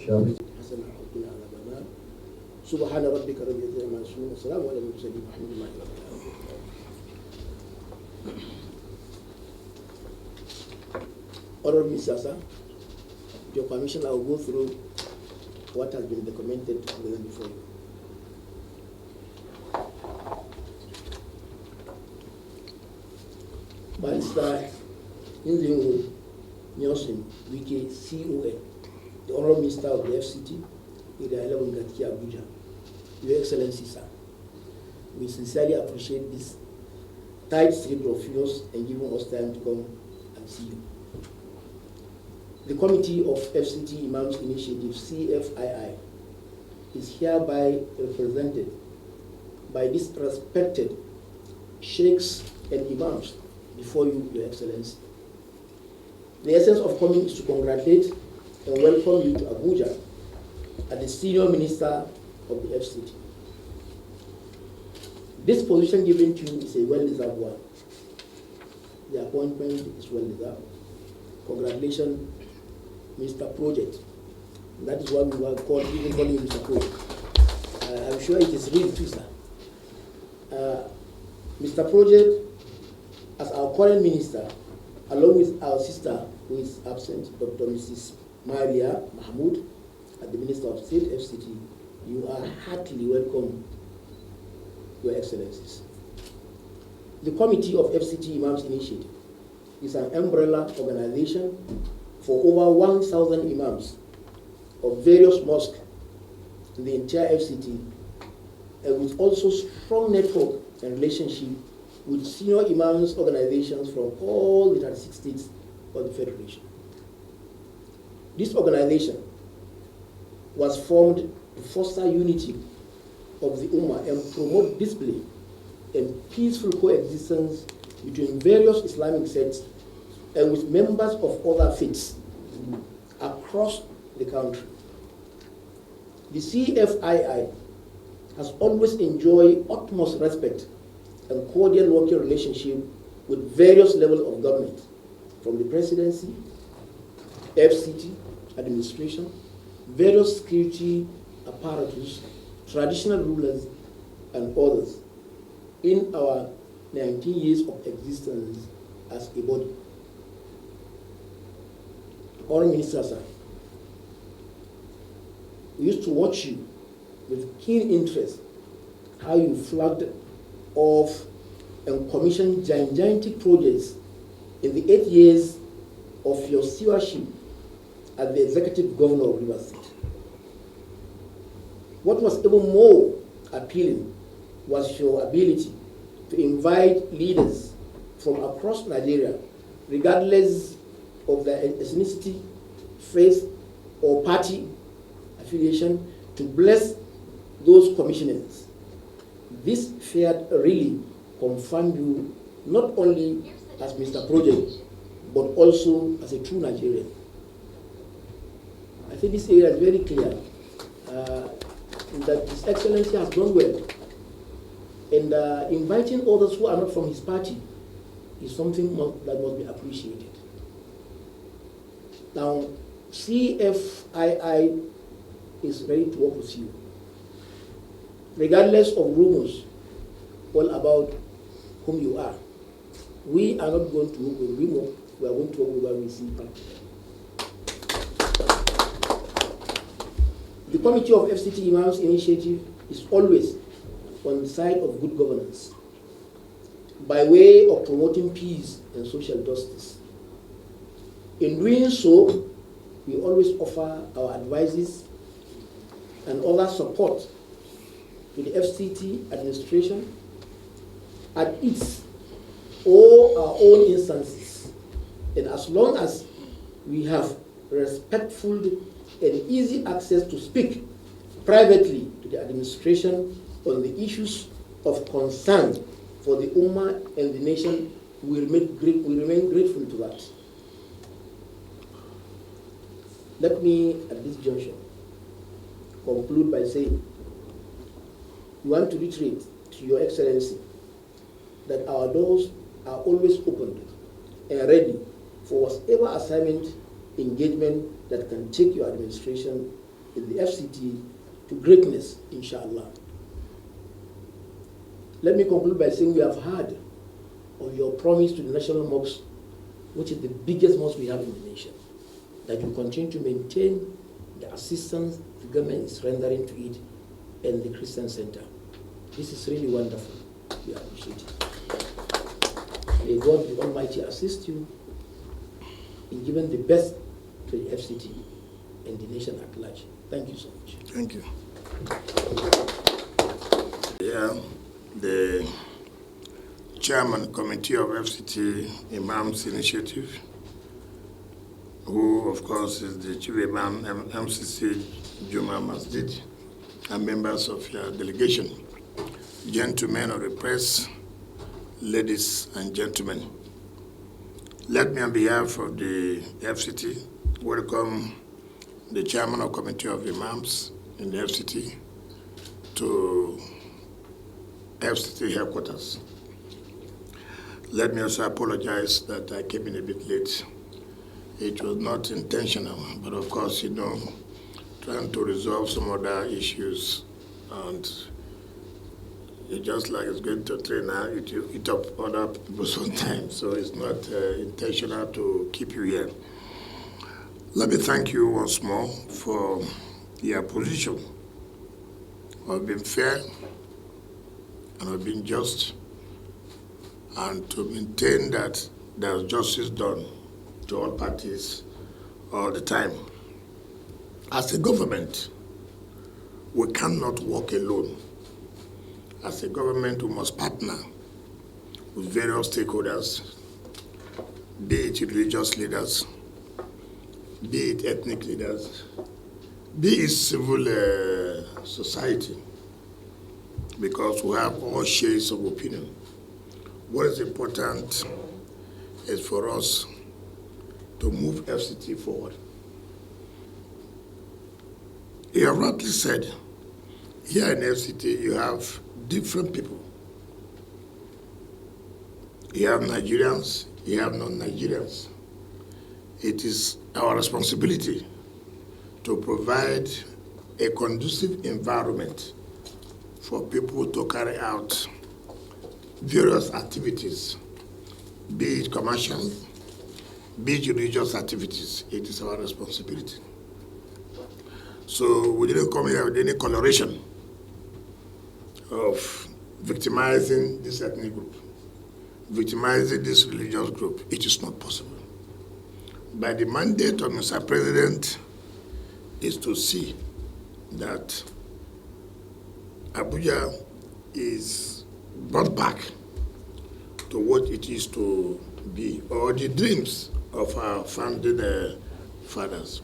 شاء. حسنا وقنا عذاب النار. سبحان ربك رب العزة عما يصفون وسلام على المرسلين والحمد لله رب العالمين. Honorable Mr. Sir, with your permission, I will go through what has been documented on the before you. Barrister Nyesom, Wike, CON, the Honorable Minister of the FCT, Area 11 Gati Abuja. Your Excellency, sir, we sincerely appreciate this tight schedule of yours and giving us time to come and see you. The Committee of FCT Imams Initiative, CFII, is hereby represented by these respected sheikhs and imams before you, Your Excellency. The essence of coming is to congratulate and welcome you to Abuja as the Senior Minister of the FCT. This position given to you is a well-deserved one. The appointment is well-deserved. Congratulations, Mr. Project. That is what we were called, even calling you Mr. Project. I'm sure it is really true, sir. Mr. Project, as our current minister, along with our sister who is absent, Dr. Mrs. Maria Mahmoud, as the Minister of State, FCT, you are heartily welcome, Your Excellencies. The Committee of FCT Imams Initiative is an umbrella organization for over 1,000 imams of various mosques in the entire FCT, and with also strong network and relationship with senior imams organizations from all the 36 states of the Federation. This organization was formed to foster unity of the Ummah and promote discipline and peaceful coexistence between various Islamic sects and with members of other faiths across the country. The CFII has always enjoyed utmost respect and cordial working relationship with various levels of government, from the presidency, FCT, administration, various security apparatus, traditional rulers, and others in our 19 years of existence as a body. Honourable Minister, sir, we used to watch you with keen interest how you flagged off and commissioned gigantic projects in the 8 years of your stewardship as the Executive Governor of Rivers State. What was even more appealing was your ability to invite leaders from across Nigeria, regardless of their ethnicity, faith, or party affiliation, to bless those commissioners. This fair really confirmed you not only as Mr. Project, but also as a true Nigerian. I think this area is very clear that His Excellency has done well. And inviting others who are not from his party is something that must be appreciated. Now, CFII is ready to work with you, regardless of rumors all about whom you are. We are not going to work with rumors, we are going to work with what we see practically. The Committee of FCT Imams Initiative is always on the side of good governance by way of promoting peace and social justice. In doing so, we always offer our advices and other support to the FCT administration at its or our own instances. And as long as we have respectful and easy access to speak privately to the administration on the issues of concern for the Ummah and the nation, we remain grateful to that. Let me, at this juncture, conclude by saying, we want to reiterate to Your Excellency that our doors are always opened and ready for whatever assignment, engagement that can take your administration the FCT to greatness, inshallah. Let me conclude by saying we have heard of your promise to the National Mosque, which is the biggest mosque we have in the nation, that you continue to maintain the assistance the government is rendering to it and the Christian Center. This is really wonderful. We appreciate it. May God the Almighty assist you in giving the best to the FCT and the nation at large. Thank you so much. Thank you. Yeah, the Chairman Committee of FCT Imams Initiative, who of course is the Chief Imam MCC Juma Masjid, and members of your delegation, gentlemen of the press, ladies and gentlemen. Let me on behalf of the FCT welcome the Chairman of Committee of Imams in the FCT to FCT headquarters. Let me also apologize that I came in a bit late. It was not intentional, but of course, you know, trying to resolve some other issues, and it's just like it's going to train now, it eat up other people sometimes, so it's not intentional to keep you here. Let me thank you once more for your position of being fair and of being just, and to maintain that there's justice done to all parties all the time. As a government, we cannot work alone. As a government, we must partner with various stakeholders, be it religious leaders, be it ethnic leaders, be it civil society, because we have all shades of opinion. What is important is for us to move FCT forward. You have rightly said, here in FCT you have different people. You have Nigerians, you have non-Nigerians. It is our responsibility to provide a conducive environment for people to carry out various activities, be it commercial, be it religious activities. It is our responsibility. So we didn't come here with any coloration of victimizing this ethnic group, victimizing this religious group. It is not possible. By the mandate of Mr. President is to see that Abuja is brought back to what it is to be, or the dreams of our founding fathers,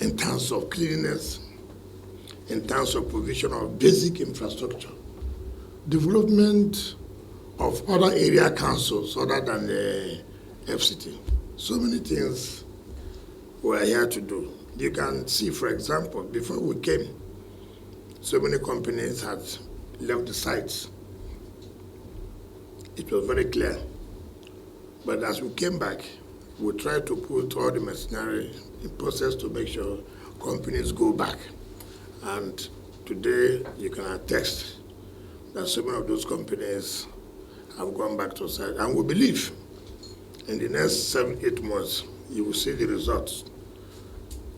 in terms of cleanliness, in terms of provision of basic infrastructure, development of other area councils other than the FCT. So many things we are here to do. You can see, for example, before we came, so many companies had left the sites. It was very clear. But as we came back, we tried to put all the machinery in process to make sure companies go back. And today, you can attest that so many of those companies have gone back to site. And we believe in the next 7-8 months, you will see the results.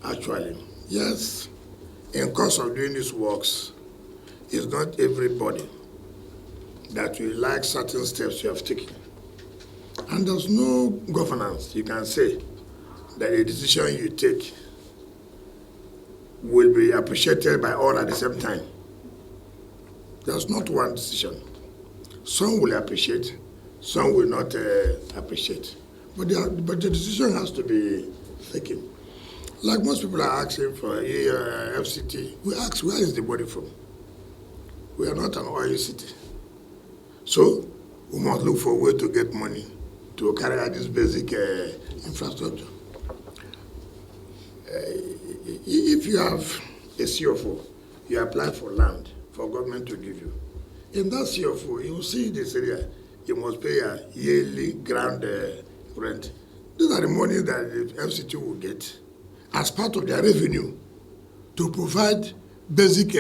Actually, yes, in course of doing these works, it's not everybody that will like certain steps you have taken. And there's no governance, you can say, that a decision you take will be appreciated by all at the same time. There's not one decision. Some will appreciate, some will not appreciate. But the decision has to be taken. Like most people are asking for FCT, we ask, where is the money from? We are not an oil city. So we must look for a way to get money to carry out this basic infrastructure. If you have a CFO, you apply for land for government to give you. In that CFO, you will see this area, you must pay a yearly ground rent. These are the money that the FCT will get as part of their revenue to provide basic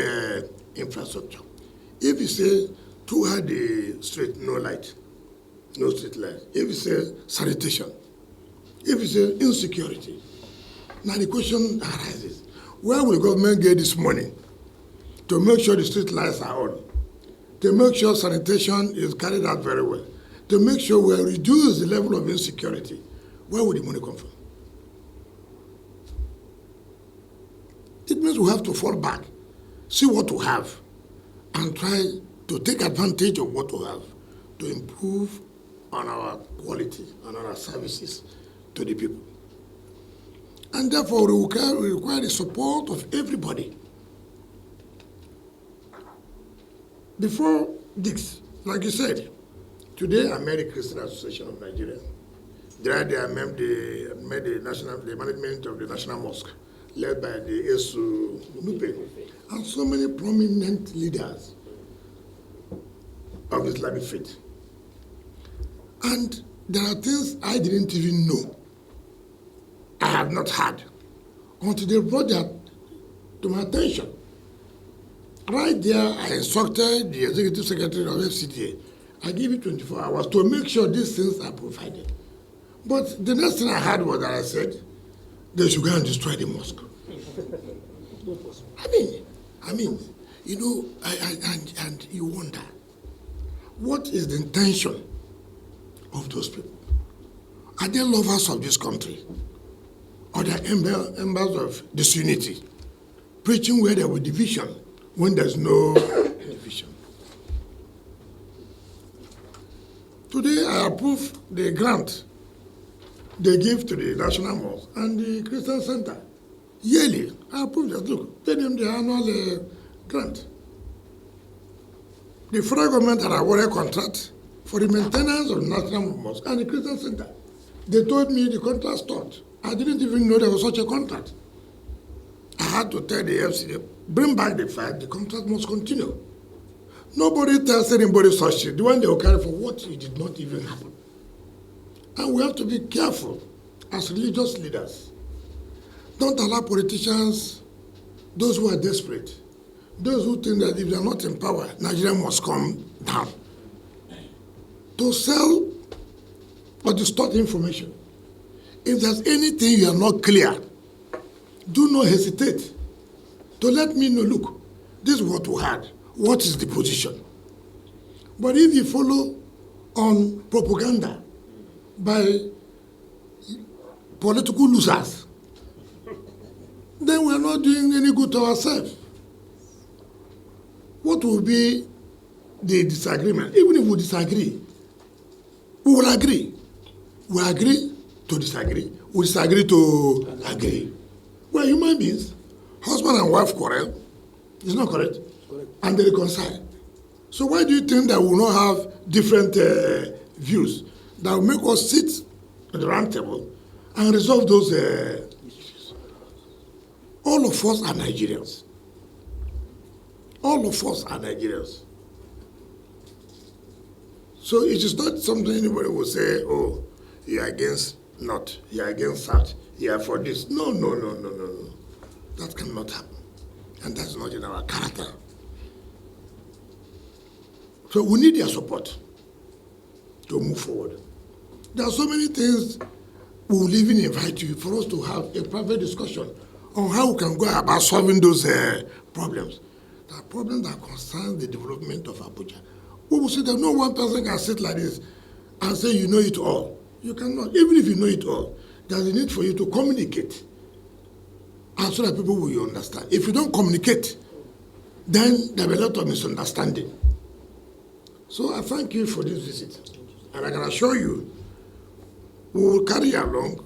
infrastructure. If you say throughout the street, no light, no street light. If you say sanitation, if you say insecurity, now the question arises, where will government get this money to make sure the street lights are on, to make sure sanitation is carried out very well, to make sure we reduce the level of insecurity? Where will the money come from? It means we have to fall back, see what we have, and try to take advantage of what we have to improve on our quality and our services to the people. And therefore, we require the support of everybody. Before this, like you said, today I met the Christian Association of Nigeria. There I met the management of the National Mosque, led by the Esu Nupe, and so many prominent leaders of Islamic faith. And there are things I didn't even know, I have not heard, until they brought that to my attention. Right there, I instructed the Executive Secretary of FCTA, I give it 24 hours to make sure these things are provided. But the next thing I heard was that I said, they should go and destroy the mosque. I mean, you know, and you wonder, what is the intention of those people? Are they lovers of this country? Or they are members of disunity, preaching where there will be division when there's no division? Today I approve the grant they give to the National Mosque and the Christian Center. Yearly, I approve that. Look, pay them the annual grant. The federal government had awarded a contract for the maintenance of the National Mosque and the Christian Center. They told me the contract stopped. I didn't even know there was such a contract. I had to tell the FCA, bring back the fact the contract must continue. Nobody tells anybody such shit. The one they will carry for what it did not even happen. And we have to be careful as religious leaders. Don't allow politicians, those who are desperate, those who think that if they are not in power, Nigeria must come down, to sell or distort information. If there's anything you are not clear, do not hesitate to let me know, look, this is what we had. What is the position? But if you follow on propaganda by political losers, then we are not doing any good to ourselves. What will be the disagreement? Even if we disagree, we will agree. We agree to disagree. We disagree to agree. We are human beings. Husband and wife quarrel. Is not correct? Correct. And they reconcile. So why do you think that we will not have different views that will make us sit at the round table and resolve those issues? All of us are Nigerians. All of us are Nigerians. So it is not something anybody will say, oh, you are against North, you are against South, you are for this. No. That cannot happen. And that's not in our character. So we need their support to move forward. There are so many things we will even invite you for us to have a private discussion on how we can go about solving those problems. There are problems that concern the development of Abuja. We will say that no one person can sit like this and say you know it all. You cannot. Even if you know it all, there's a need for you to communicate, and so that people will understand. If you don't communicate, then there will be a lot of misunderstanding. So I thank you for this visit. And I can assure you, we will carry along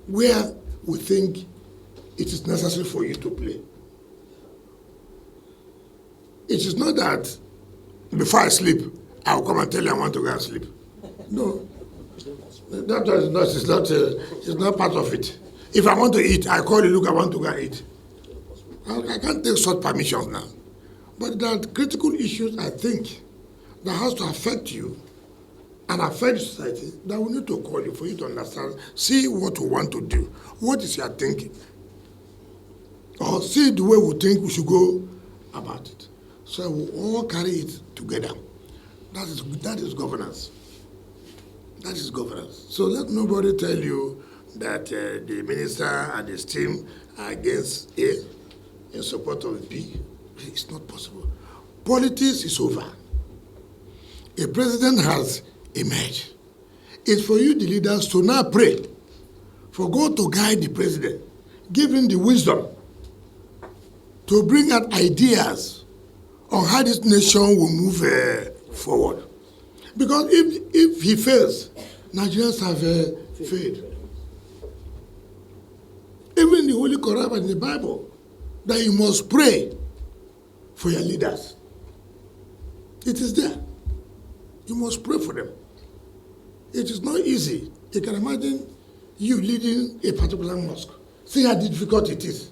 where we think it is necessary for you to play. It is not that before I sleep, I will come and tell you I want to go and sleep. No. It's not part of it. If I want to eat, I call you, look, I want to go and eat. I can't take such permissions now. But there are critical issues, I think, that has to affect you and affect society that we need to call you for you to understand, see what we want to do. What is your thinking? or see the way we think we should go about it. So we all carry it together. That is governance. That is governance. So let nobody tell you that the minister and his team are against A in support of B. It's not possible. Politics is over. A president has emerged. It's for you, the leaders, to now pray for God to guide the president, give him the wisdom to bring out ideas on how this nation will move forward. Because if he fails, Nigerians have failed. Even the Holy Quran and the Bible, that you must pray for your leaders. It is there. You must pray for them. It is not easy. You can imagine you leading a particular mosque. See how difficult it is.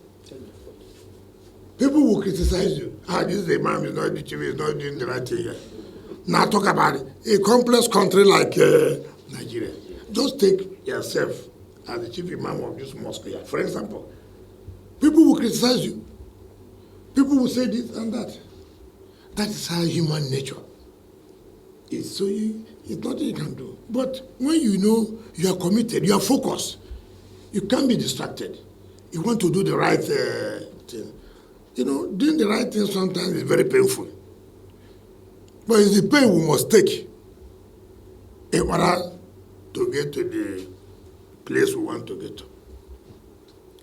People will criticize you. This Imam is not the chief, is not doing the right thing here. Now talk about it. A complex country like Nigeria. Just take yourself as the chief Imam of this mosque here. For example, people will criticize you. People will say this and that. That is how human nature is. So it's nothing you can do. But when you know you are committed, you are focused, you can't be distracted. You want to do the right thing. You know, doing the right thing sometimes is very painful. But it's the pain we must take in order to get to the place we want to get to.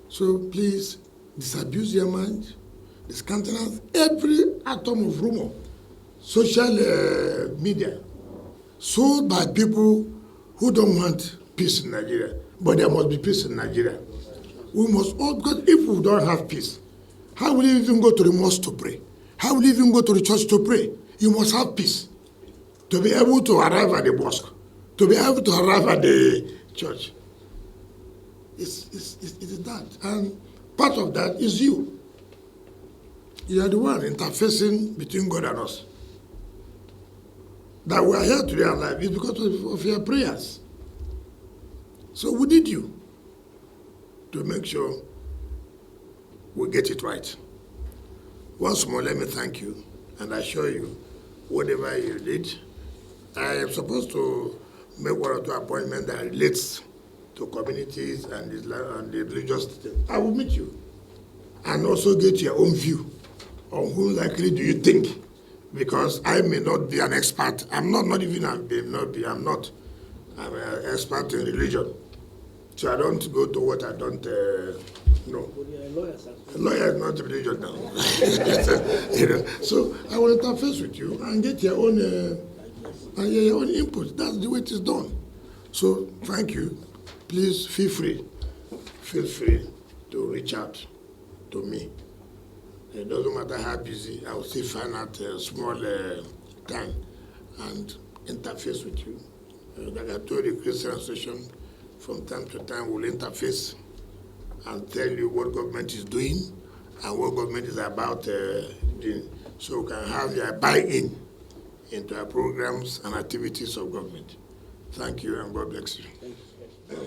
So please, disabuse your mind, discountenance every atom of rumor, social media, sold by people who don't want peace in Nigeria. But there must be peace in Nigeria. We must all, because if we don't have peace, how will you even go to the mosque to pray? How will you even go to the church to pray? You must have peace to be able to arrive at the mosque, to be able to arrive at the church. It is that. And part of that is you. You are the one interfacing between God and us. That we are here today alive is because of your prayers. So we need you to make sure we get it right. Once more, let me thank you and assure you, whatever you did, I am supposed to make one or two appointments that relates to communities and the religious thing. I will meet you and also get your own view on who likely do you think, because I may not be an expert. I'm not I'm an expert in religion. So I don't go to what I don't know. A lawyer is not religion now. You know, so I will interface with you and get your own input. That's the way it is done. So thank you. Please feel free to reach out to me. It doesn't matter how busy, I will still find out a small time and interface with you. Like I told the Christian Association, from time to time we'll interface and tell you what government is doing and what government is about doing, so we can have your buy-in into our programs and activities of government. Thank you and God bless you. Thank you.